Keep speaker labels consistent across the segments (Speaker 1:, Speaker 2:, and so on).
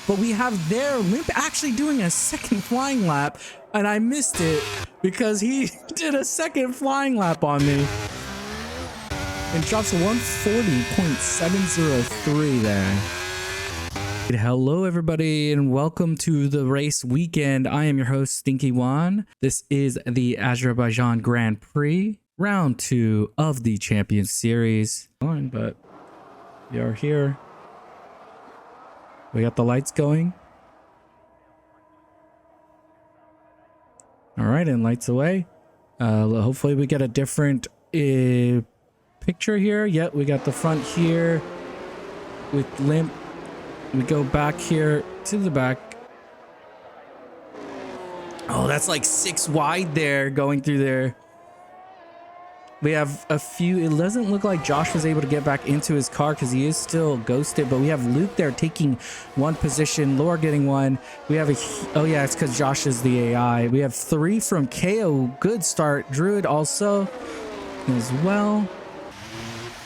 Speaker 1: but we have there Limp actually doing a second flying lap, and I missed it because he did a second flying lap on me and drops a 140.703 there. Hello everybody and welcome to the race weekend. I am your host Stinky One. This is the Azerbaijan Grand Prix, round 2 of the Champions Series. But we are here. We got the lights going. All right, and lights away. Hopefully we get a different picture here. Yep, we got the front here with Limp. We go back here to the back. Oh, that's like 6 wide there going through there. We have a few. It doesn't look like Josh was able to get back into his car because he is still ghosted, but we have Luke there taking 1 position, Laura getting 1. We have oh yeah, it's because Josh is the AI. We have 3 from KO. Good start. Druid also as well.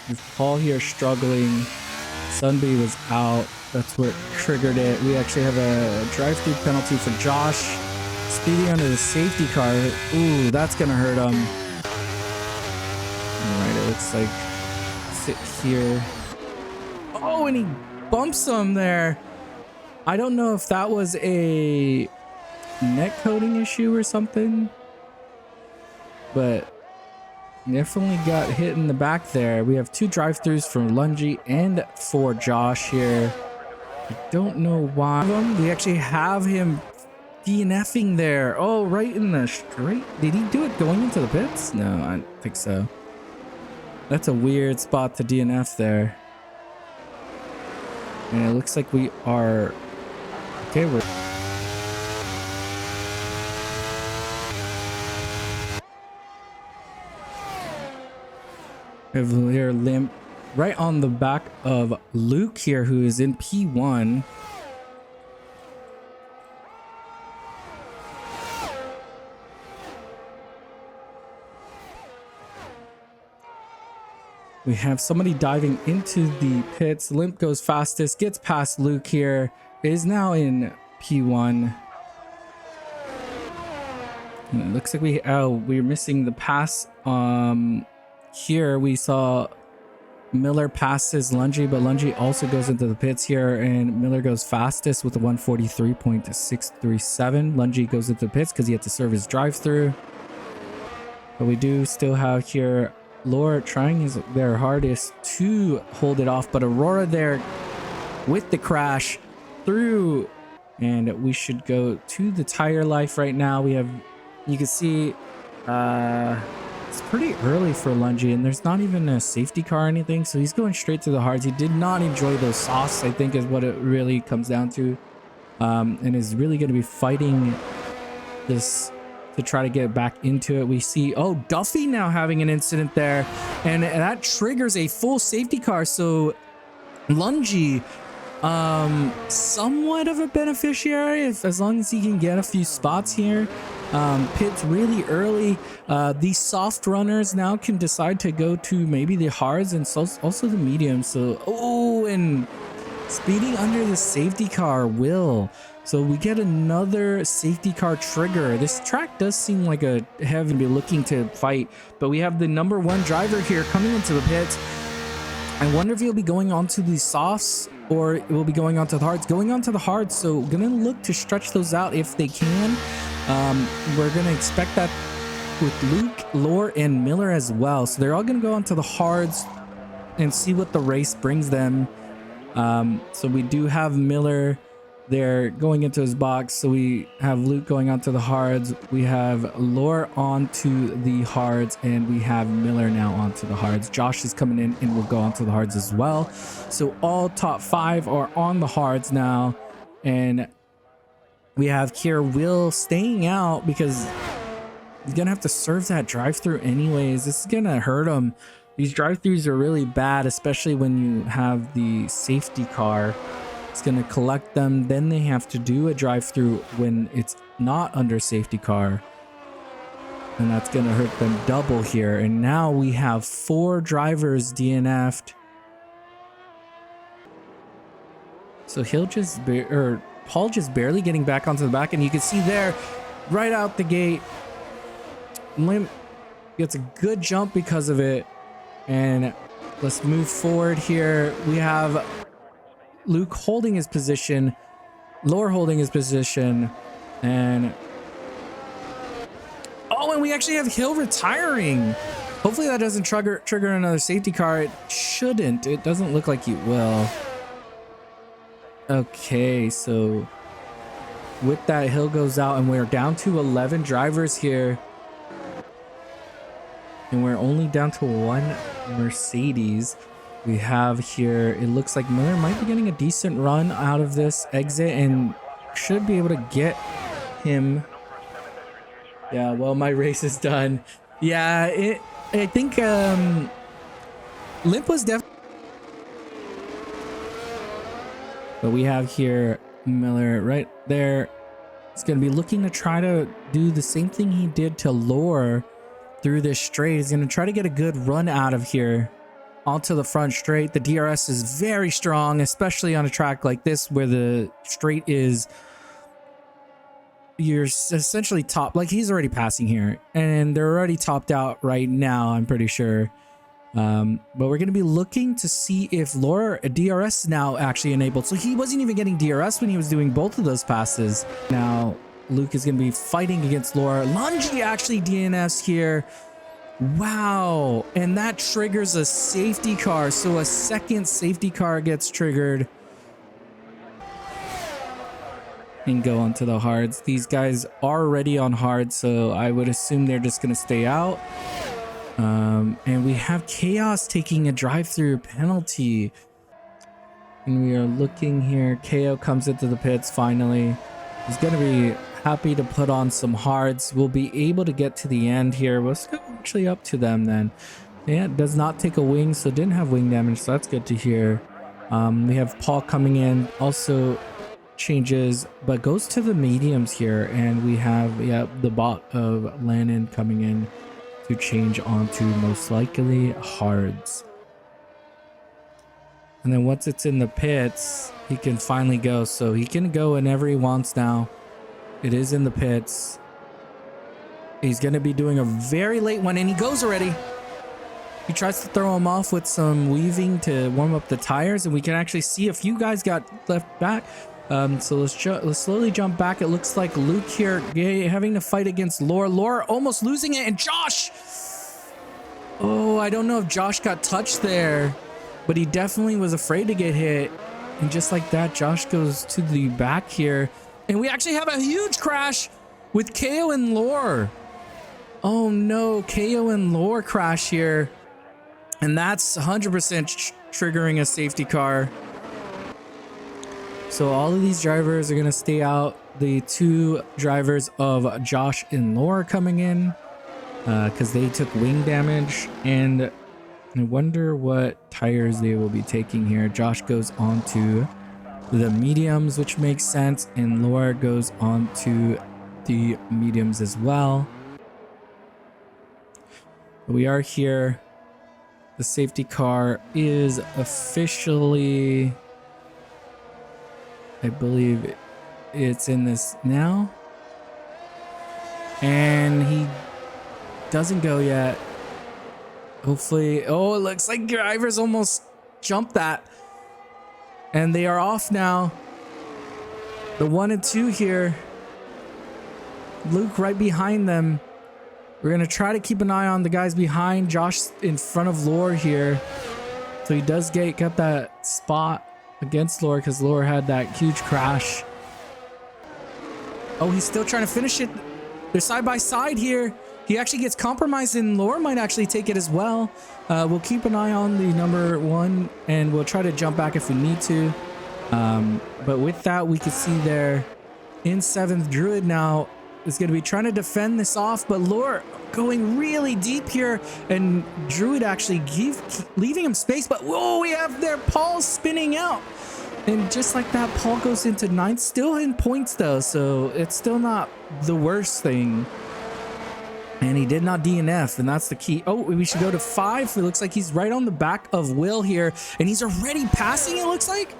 Speaker 1: With Paul here struggling. Sunbee was out. That's what triggered it. We actually have a drive-through penalty for Josh. Speeding under the safety car. Ooh, that's gonna hurt him. Alright, it looks like sit here. Oh, and he bumps him there. I don't know if that was a net coding issue or something, but definitely got hit in the back there. We have 2 drive-throughs for Lungy and for Josh here. I don't know why. We actually have him DNFing there. Oh, right in the straight. Did he do it going into the pits? No, I don't think so. That's a weird spot to DNF there. And it looks like we are... Okay, we're... We have here Limp right on the back of Luke here, who is in P1. We have somebody diving into the pits. Limp goes fastest, gets past Luke here, is now in P1. And it looks like we're missing the pass. Here we saw Miller passes Lungy, but Lungy also goes into the pits here, and Miller goes fastest with a 143.637. Lungy goes into the pits because he had to serve his drive-through. But we do still have here Laura trying their hardest to hold it off, but Aurora there with the crash through, and we should go to the tire life right now. We have, you can see, it's pretty early for Lungy, and there's not even a safety car or anything, so he's going straight to the hards. He did not enjoy those softs, I think, is what it really comes down to, and is really going to be fighting this to try to get back into it. We see, oh, Duffy now having an incident there, and that triggers a full safety car, so Lungy, somewhat of a beneficiary as long as he can get a few spots here. Pits really early. These soft runners now can decide to go to maybe the hards and also the mediums. So, oh, and speeding under the safety car will. So we get another safety car trigger. This track does seem like a heavy to be looking to fight, but we have the number 1 driver here coming into the pits. I wonder if he'll be going on to the softs or it will be going on to the hards. Going on to the hards, so gonna look to stretch those out if they can. We're gonna expect that with Luke, Lore, and Miller as well. So they're all gonna go onto the hards and see what the race brings them. So we do have Miller there going into his box. So we have Luke going onto the hards. We have Lore onto the hards, and we have Miller now onto the hards. Josh is coming in and will go onto the hards as well. So all top 5 are on the hards now, and we have here Will staying out because he's gonna have to serve that drive-through anyways. This is gonna hurt him. These drive-throughs are really bad, especially when you have the safety car. It's gonna collect them, then they have to do a drive-through when it's not under safety car, and that's gonna hurt them double here. And now we have 4 drivers DNF'd. So he'll just Paul just barely getting back onto the back, and you can see there right out the gate, Limp gets a good jump because of it. And let's move forward here. We have Luke holding his position, Lore holding his position, and oh, and we actually have Hill retiring. Hopefully that doesn't trigger another safety car. It shouldn't. It doesn't look like it will. Okay, so with that, Hill goes out, and we're down to 11 drivers here. And we're only down to one Mercedes. We have here, it looks like Miller might be getting a decent run out of this exit and should be able to get him. Yeah, well, my race is done. Yeah, I think Limp was definitely. But we have here Miller right there. He's going to be looking to try to do the same thing he did to Lore through this straight. He's going to try to get a good run out of here onto the front straight. The DRS is very strong, especially on a track like this where the straight is, you're essentially top, like he's already passing here and they're already topped out right now, I'm pretty sure. But we're going to be looking to see if Lore DRS is now actually enabled. So he wasn't even getting DRS when he was doing both of those passes. Now Luke is going to be fighting against Lore. Lungi actually DNFs here. Wow. And that triggers a safety car. So a second safety car gets triggered. And go onto the hards. These guys are already on hard, so I would assume they're just going to stay out. And we have Chaos taking a drive-through penalty. And we are looking here. KO comes into the pits finally. He's going to be happy to put on some hards. We'll be able to get to the end here. Let's go actually up to them then. Yeah, it does not take a wing, so didn't have wing damage, so that's good to hear. We have Paul coming in, also changes, but goes to the mediums here. And we have, yeah, the bot of Lannon coming in to change onto most likely hards. And then once it's in the pits, he can finally go. So he can go whenever he wants now. It is in the pits. He's going to be doing a very late one, and he goes already. He tries to throw him off with some weaving to warm up the tires, and we can actually see a few guys got left back. So let's slowly jump back. It looks like Luke here having to fight against Lore. Lore almost losing it, and Josh. Oh, I don't know if Josh got touched there, but he definitely was afraid to get hit. And just like that, Josh goes to the back here. And we actually have a huge crash with KO and Lore. Oh no, KO and Lore crash here. And that's 100% triggering a safety car. So all of these drivers are going to stay out. The two drivers of Josh and Lore coming in because they took wing damage. And I wonder what tires they will be taking here. Josh goes on to the mediums, which makes sense, and Lore goes on to the mediums as well. We are here. The safety car is officially, I believe it's in this now, and he doesn't go yet. Hopefully, oh, it looks like drivers almost jumped that. And they are off now. The 1 and 2 here. Luke right behind them. We're going to try to keep an eye on the guys behind. Josh in front of Lore here. So he does get that spot against Lore because Lore had that huge crash. Oh, he's still trying to finish it. They're side by side here. He actually gets compromised, and Lore might actually take it as well. We'll keep an eye on the number 1, and we'll try to jump back if we need to. But with that, we can see there in 7th, Druid now is going to be trying to defend this off, but Lore going really deep here, and Druid actually leaving him space. But whoa, we have there Paul spinning out. And just like that, Paul goes into 9th, still in points though, so it's still not the worst thing. And he did not DNF, and that's the key. Oh, we should go to 5. It looks like he's right on the back of Will here, and he's already passing, it looks like.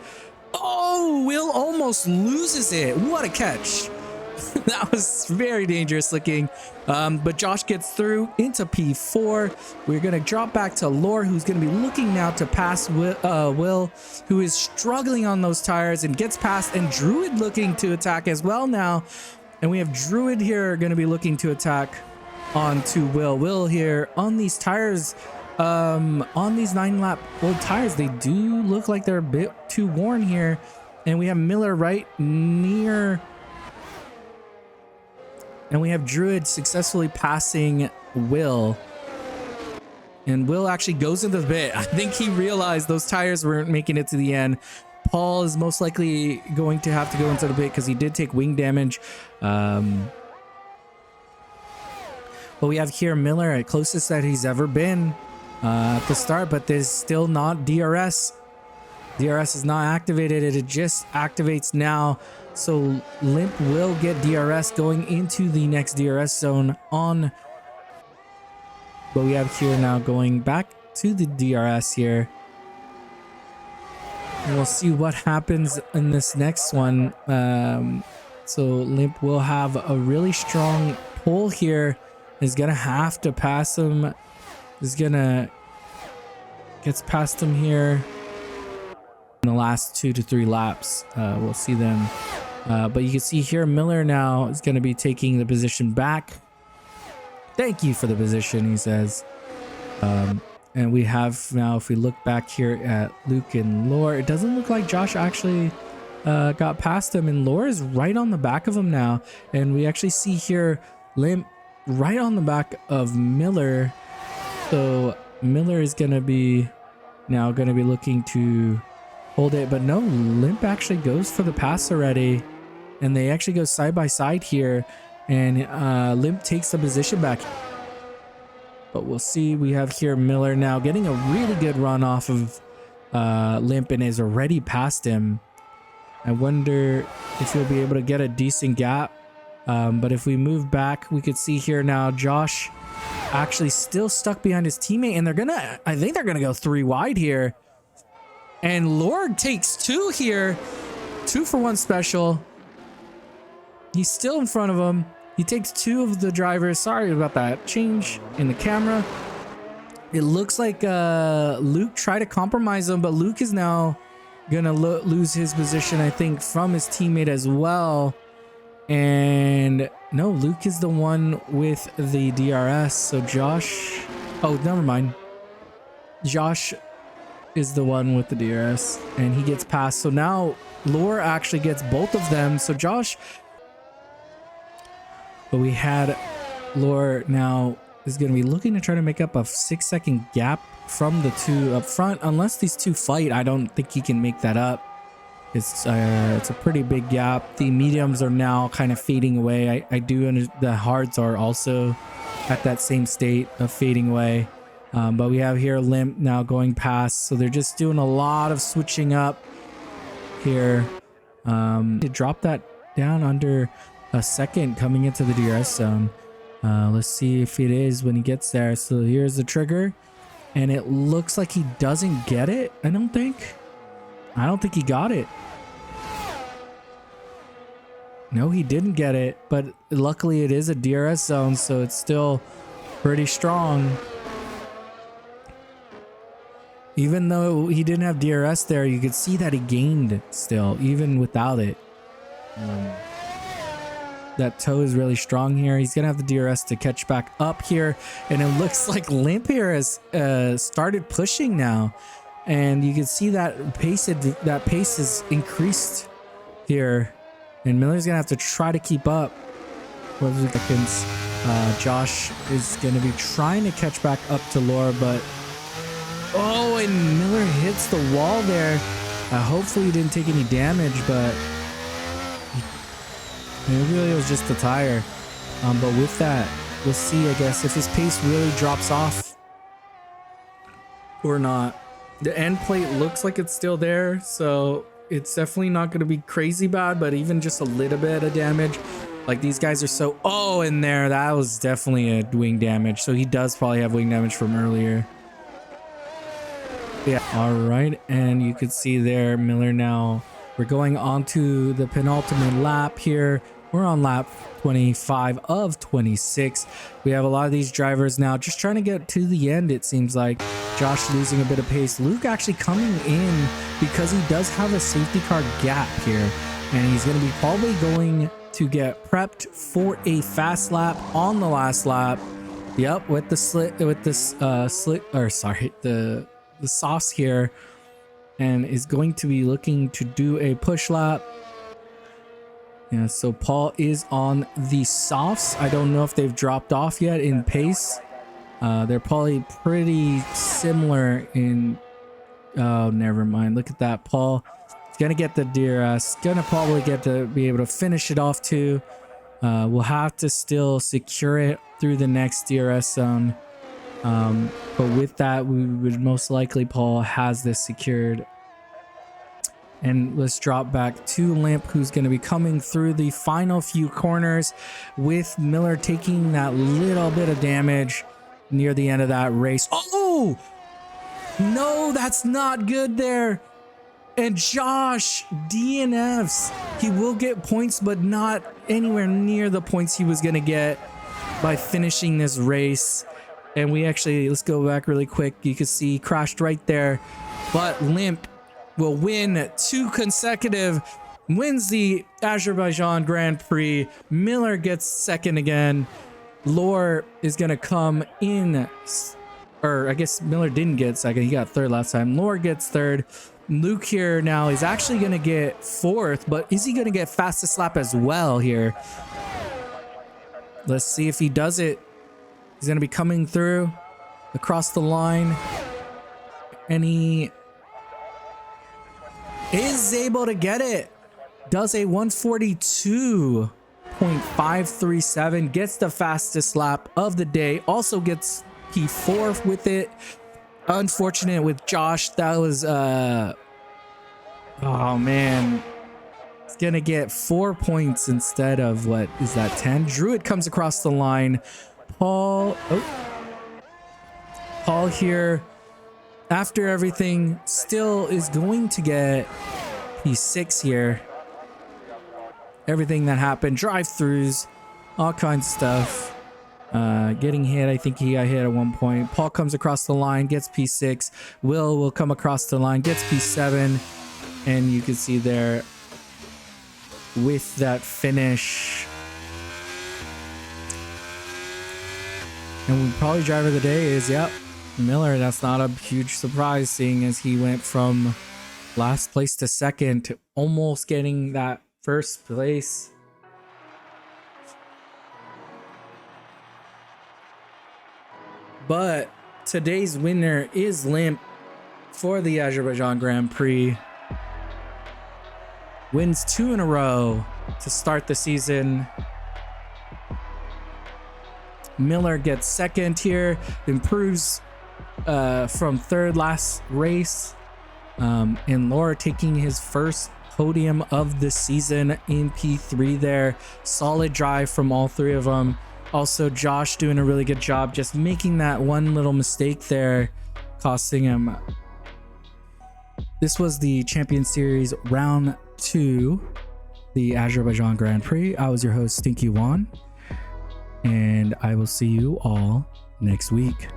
Speaker 1: Oh, Will almost loses it. What a catch. That was very dangerous looking. But Josh gets through into P4. We're going to drop back to Lore, who's going to be looking now to pass Will, who is struggling on those tires and gets past. And Druid looking to attack as well now. And we have Druid here going to be looking to attack onto Will. Will here on these tires, on these 9-lap old tires, they do look like they're a bit too worn here. And we have Miller right near... And we have Druid successfully passing Will. And Will actually goes into the pit. I think he realized those tires weren't making it to the end. Paul is most likely going to have to go into the pit because he did take wing damage. But we have here Miller at closest that he's ever been at the start. But there's still not DRS. DRS is not activated. It just activates now. So Limp will get DRS going into the next DRS zone on. But we have here now going back to the DRS here. And we'll see what happens in this next one. So Limp will have a really strong pull here. Is going to have to pass him. Is going to... Gets past him here. In the last 2 to 3 laps, we'll see them. But you can see here Miller now is going to be taking the position back. Thank you for the position, he says. And we have now, if we look back here at Luke and Lore, it doesn't look like Josh actually got past him. And Lore is right on the back of him now. And we actually see here Limp right on the back of Miller. So Miller is going to be now looking to hold it, but no, Limp actually goes for the pass already, and they actually go side by side here, and Limp takes the position back. But we'll see. We have here Miller now getting a really good run off of Limp and is already past him. I wonder if he'll be able to get a decent gap. But if we move back, we could see here now Josh actually still stuck behind his teammate, and I think they're gonna go 3 wide here. And Lord takes 2 here. 2 for 1 special. He's still in front of him. He takes 2 of the drivers. Sorry about that change in the camera. It looks like Luke tried to compromise him, but Luke is now gonna lose his position, I think, from his teammate as well. And no, Luke is the one with the DRS. So Josh... Oh, never mind. Josh is the one with the DRS, and he gets past. So now Lore actually gets both of them. So Josh... But we had Lore now is going to be looking to try to make up a 6-second gap from the 2 up front. Unless these 2 fight, I don't think he can make that up. It's a pretty big gap. The mediums are now kind of fading away. I do understand the hards are also at that same state of fading away. But we have here Limp now going past. So they're just doing a lot of switching up here. To drop that down under a second coming into the DRS zone. Let's see if it is when he gets there. So here's the trigger. And it looks like he doesn't get it, I don't think. I don't think he got it. No, he didn't get it. But luckily it is a DRS zone, so it's still pretty strong. Even though he didn't have DRS there, you could see that he gained still, even without it. That toe is really strong here. He's going to have the DRS to catch back up here. And it looks like Limp here has started pushing now. And you can see that pace is increased here. And Miller's going to have to try to keep up. Josh is going to be trying to catch back up to Laura, but... Oh, and Miller hits the wall there. Hopefully he didn't take any damage, but... Maybe it was just the tire. But with that, we'll see, I guess, if his pace really drops off or not. The end plate looks like it's still there, so it's definitely not going to be crazy bad, but even just a little bit of damage. Like, these guys are so... Oh, in there, that was definitely a wing damage. So he does probably have wing damage from earlier. Yeah, all right. And you could see there, Miller now We're going on to the penultimate lap here. We're on lap 25 of 26. We have a lot of these drivers now just trying to get to the end, it seems like. Josh losing a bit of pace. Luke actually coming in because he does have a safety car gap here. And he's going to be probably going to get prepped for a fast lap on the last lap. Yep, with the softs here. And is going to be looking to do a push lap. Yeah, so Paul is on the softs. I don't know if they've dropped off yet in pace. They're probably pretty similar in... Oh, never mind. Look at that. Paul is going to get the DRS. Going to probably get to be able to finish it off too. We'll have to still secure it through the next DRS zone. But with that, we would most likely... Paul has this secured. And let's drop back to Limp, who's going to be coming through the final few corners with Miller taking that little bit of damage near the end of that race. Oh, no, that's not good there. And Josh DNFs. He will get points, but not anywhere near the points he was going to get by finishing this race. And we actually, let's go back really quick. You can see he crashed right there, but Limp will win 2 consecutive, wins the Azerbaijan Grand Prix. Miller gets second again. Lore is going to come in, or I guess Miller didn't get second. He got third last time. Lore gets third. Luke here now is actually going to get fourth, but is he going to get fastest lap as well here? Let's see if he does it. He's going to be coming through across the line, and he is able to get it. Does a 142.537, gets the fastest lap of the day, also gets P4 with it. Unfortunate with Josh, that was oh man, it's gonna get 4 points instead of, what is that, 10? Druid comes across the line. Paul here, after everything, still is going to get P6 here. Everything that happened, drive-throughs, all kinds of stuff. Getting hit, I think he got hit at one point. Paul comes across the line, gets P6. Will come across the line, gets P7. And you can see there with that finish. And probably driver of the day is, yep, Miller. That's not a huge surprise, seeing as he went from last place to second to almost getting that first place. But today's winner is Limp for the Azerbaijan Grand Prix. Wins 2 in a row to start the season. Miller gets second here, improves from third last race. And Laura taking his first podium of the season in P3 there. Solid drive from all three of them. Also, Josh doing a really good job, just making that one little mistake there, costing him. This was the Champion Series Round 2, the Azerbaijan Grand Prix. I was your host, Stinky Juan, and I will see you all next week.